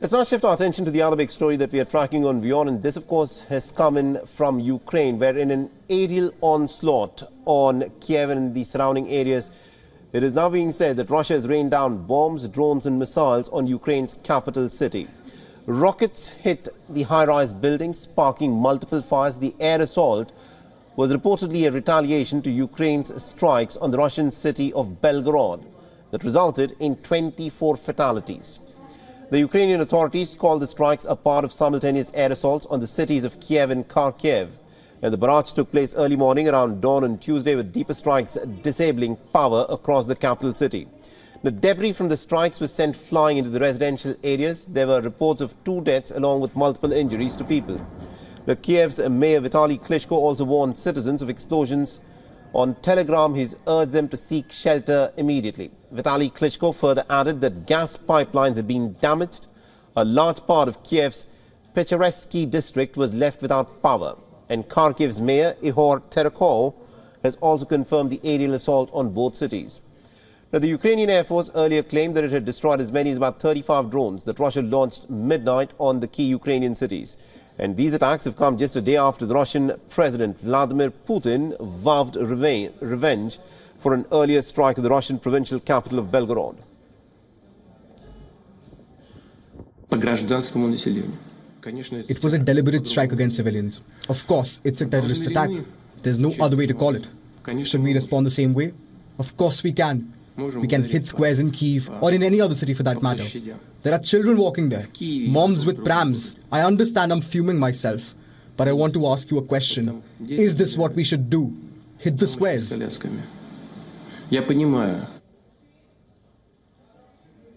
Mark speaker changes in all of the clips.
Speaker 1: Let's now shift our attention to the other big story that we are tracking on WION, and this, of course, has come in from Ukraine, where in an aerial onslaught on Kiev and the surrounding areas, it is now being said that Russia has rained down bombs, drones and missiles on Ukraine's capital city. Rockets hit the high-rise buildings, sparking multiple fires. The air assault was reportedly a retaliation to Ukraine's strikes on the Russian city of Belgorod that resulted in 24 fatalities. The Ukrainian authorities call the strikes a part of simultaneous air assaults on the cities of Kiev and Kharkiv. And the barrage took place early morning around dawn on Tuesday, with deeper strikes disabling power across the capital city. The debris from the strikes was sent flying into the residential areas. There were reports of 2 deaths along with multiple injuries to people. The Kiev's Mayor Vitaly Klitschko also warned citizens of explosions. On Telegram, he's urged them to seek shelter immediately. Vitaly Klitschko further added that gas pipelines had been damaged. A large part of Kiev's Pecheresky district was left without power. And Kharkiv's mayor, Ihor Terekov, has also confirmed the aerial assault on both cities. Now, the Ukrainian Air Force earlier claimed that it had destroyed as many as about 35 drones that Russia launched midnight on the key Ukrainian cities. And these attacks have come just a day after the Russian President Vladimir Putin vowed revenge for an earlier strike of the Russian provincial capital of Belgorod.
Speaker 2: It was a deliberate strike against civilians. Of course, it's a terrorist attack. There's no other way to call it. Should we respond the same way? Of course we can. We can hit squares in Kyiv or in any other city for that matter. There are children walking there, moms with prams. I understand I'm fuming myself, but I want to ask you a question. Is this what we should do? Hit the squares?
Speaker 1: The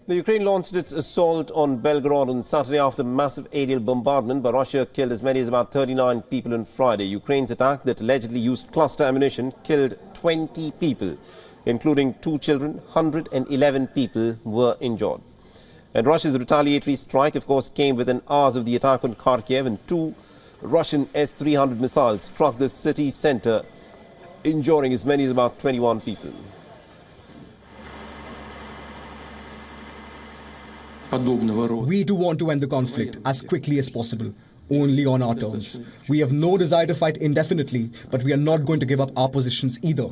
Speaker 1: Ukraine launched its assault on Belgorod on Saturday after massive aerial bombardment, but Russia killed as many as about 39 people on Friday. Ukraine's attack that allegedly used cluster ammunition killed 20 people, including 2 children. 111 people were injured. And Russia's retaliatory strike, of course, came within hours of the attack on Kharkiv, and 2 Russian S-300 missiles struck the city center, injuring as many as about 21 people.
Speaker 2: We do want to end the conflict as quickly as possible, only on our terms. We have no desire to fight indefinitely, but we are not going to give up our positions either.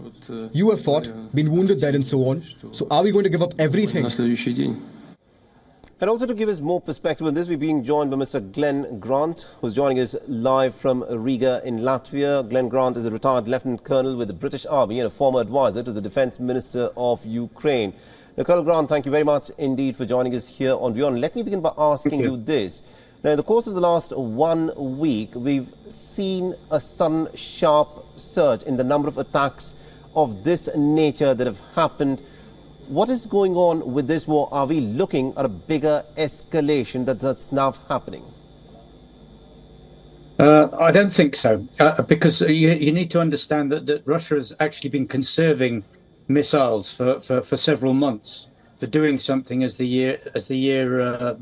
Speaker 2: You have fought, been wounded there and so on, so are we going to give up everything?
Speaker 1: And also to give us more perspective on this, we're being joined by Mr. Glenn Grant, who's joining us live from Riga in Latvia. Glenn Grant is a retired Lieutenant Colonel with the British Army and a former advisor to the Defence Minister of Ukraine. Now, Colonel Grant, thank you very much indeed for joining us here on WION. Let me begin by asking you this. Now, in the course of the last 1 week, we've seen a sudden sharp surge in the number of attacks of this nature that have happened. What is going on with this war? Are we looking at a bigger escalation that's now happening?
Speaker 3: I don't think so, because you need to understand that Russia has actually been conserving missiles for several months, for doing something as the year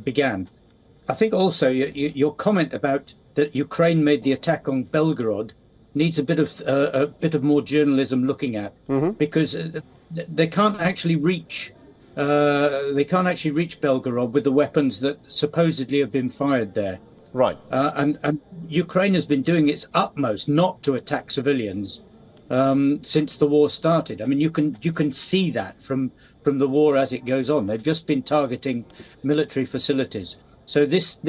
Speaker 3: began. I think also your comment about that Ukraine made the attack on Belgorod needs a bit of more journalism looking at, because they can't actually reach Belgorod with the weapons that supposedly have been fired there.
Speaker 1: Right.
Speaker 3: And Ukraine has been doing its utmost not to attack civilians since the war started. I mean, you can see that from the war as it goes on. They've just been targeting military facilities. So this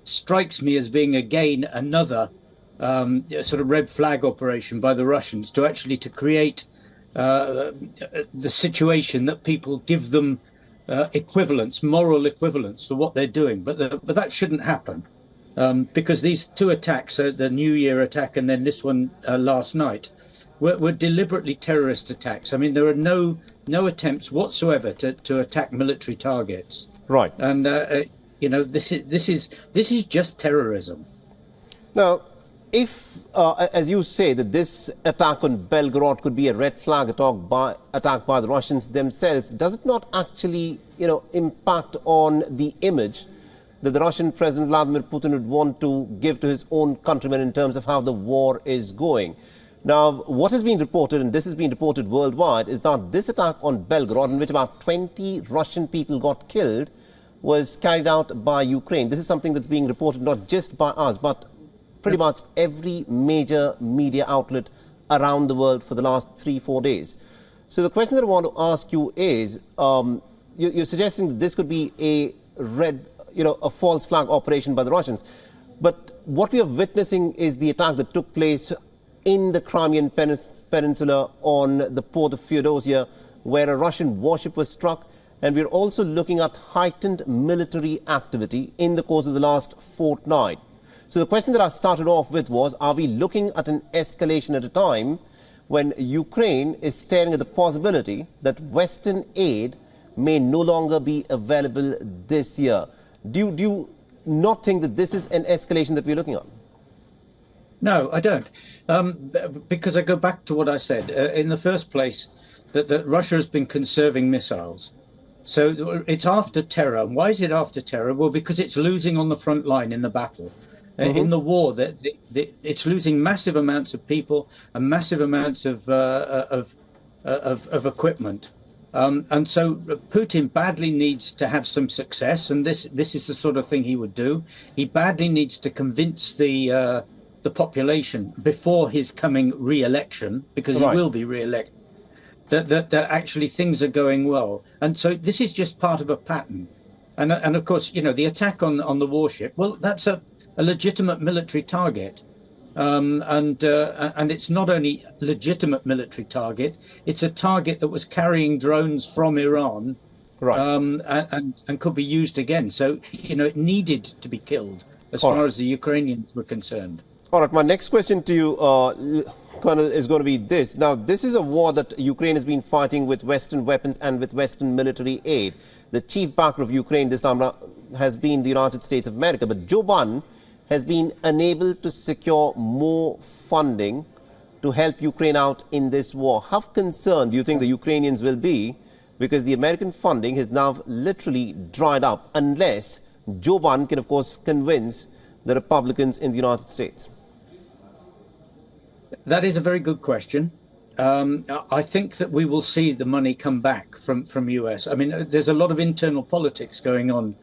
Speaker 3: strikes me as being again another sort of red flag operation by the Russians to create the situation that people give them equivalence, moral equivalence to what they're doing. But that shouldn't happen. Because these 2 attacks, the New Year attack and then this one last night, were deliberately terrorist attacks. I mean, there are no attempts whatsoever to attack military targets.
Speaker 1: Right.
Speaker 3: And this is just terrorism.
Speaker 1: Now, if, as you say, that this attack on Belgorod could be a red flag attack by the Russians themselves, does it not actually, impact on the image that the Russian President Vladimir Putin would want to give to his own countrymen in terms of how the war is going? Now, what has been reported, and this has been reported worldwide, is that this attack on Belgorod, in which about 20 Russian people got killed, was carried out by Ukraine. This is something that's being reported not just by us, but pretty much every major media outlet around the world for the last 3-4 days. So the question that I want to ask you is, you're suggesting that this could be a false flag operation by the Russians. But what we are witnessing is the attack that took place in the Crimean Peninsula on the port of Feodosia, where a Russian warship was struck. And we're also looking at heightened military activity in the course of the last fortnight. So the question that I started off with was, are we looking at an escalation at a time when Ukraine is staring at the possibility that Western aid may no longer be available this year? Do you not think that this is an escalation that we're looking at?
Speaker 3: No, I don't. Because I go back to what I said. In the first place, that Russia has been conserving missiles. So it's after terror. And why is it after terror? Well, because it's losing on the front line in the battle. In the war, it's losing massive amounts of people and massive amounts of equipment. And so Putin badly needs to have some success, and this is the sort of thing he would do. He badly needs to convince the population before his coming re-election, because he will be re-elected, that actually things are going well. And so this is just part of a pattern. And of course, the attack on the warship, well, that's a legitimate military target. And it's not only legitimate military target, it's a target that was carrying drones from Iran, and could be used again. So, it needed to be killed as far as the Ukrainians were concerned.
Speaker 1: All right, my next question to you, Colonel, is going to be this. Now, this is a war that Ukraine has been fighting with Western weapons and with Western military aid. The chief backer of Ukraine this time has been the United States of America, but Joe Biden has been unable to secure more funding to help Ukraine out in this war. How concerned do you think the Ukrainians will be? Because the American funding has now literally dried up, unless Joe Biden can, of course, convince the Republicans in the United States.
Speaker 3: That is a very good question. I think that we will see the money come back from US. I mean, there's a lot of internal politics going on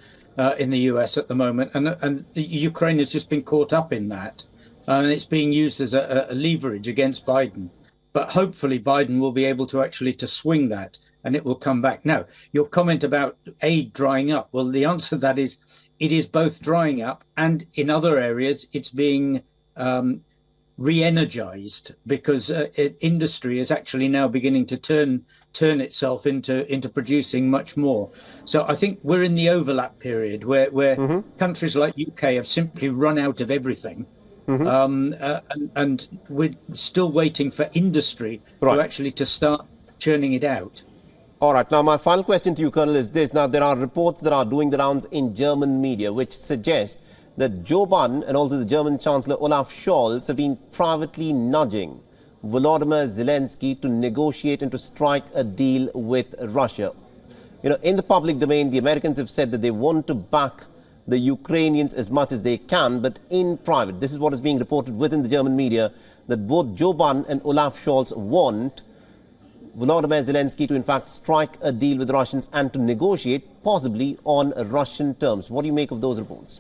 Speaker 3: in the US at the moment, and Ukraine has just been caught up in that, and it's being used as a leverage against Biden. But hopefully Biden will be able to actually to swing that, and it will come back. Now, your comment about aid drying up, well, the answer to that is it is both drying up, and in other areas it's being re-energized, because industry is actually now beginning to turn itself into producing much more. So I think we're in the overlap period where countries like UK have simply run out of everything, and we're still waiting for industry to start churning it out.
Speaker 1: All right. Now, my final question to you, Colonel, is this. Now, there are reports that are doing the rounds in German media which suggest that Joe Biden and also the German Chancellor Olaf Scholz have been privately nudging Volodymyr Zelensky to negotiate and to strike a deal with Russia. In the public domain, the Americans have said that they want to back the Ukrainians as much as they can, but in private, this is what is being reported within the German media, that both Joe Biden and Olaf Scholz want Volodymyr Zelensky to in fact strike a deal with the Russians and to negotiate possibly on Russian terms. What do you make of those reports?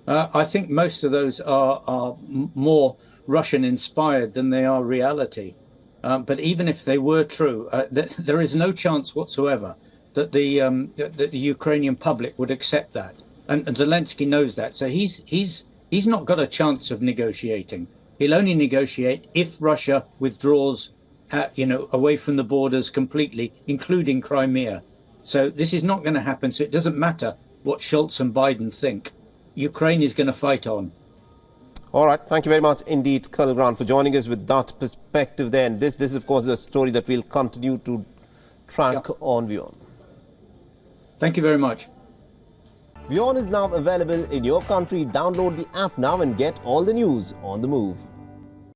Speaker 3: I think most of those are more Russian-inspired than they are reality. But even if they were true, there is no chance whatsoever that the Ukrainian public would accept that, and Zelensky knows that. So he's not got a chance of negotiating. He'll only negotiate if Russia withdraws, away from the borders completely, including Crimea. So this is not going to happen. So it doesn't matter what Scholz and Biden think. Ukraine is going to fight on.
Speaker 1: All right. Thank you very much indeed, Colonel Grant, for joining us with that perspective there. And this is, of course, a story that we'll continue to track on WION.
Speaker 3: Thank you very much.
Speaker 1: WION is now available in your country. Download the app now and get all the news on the move.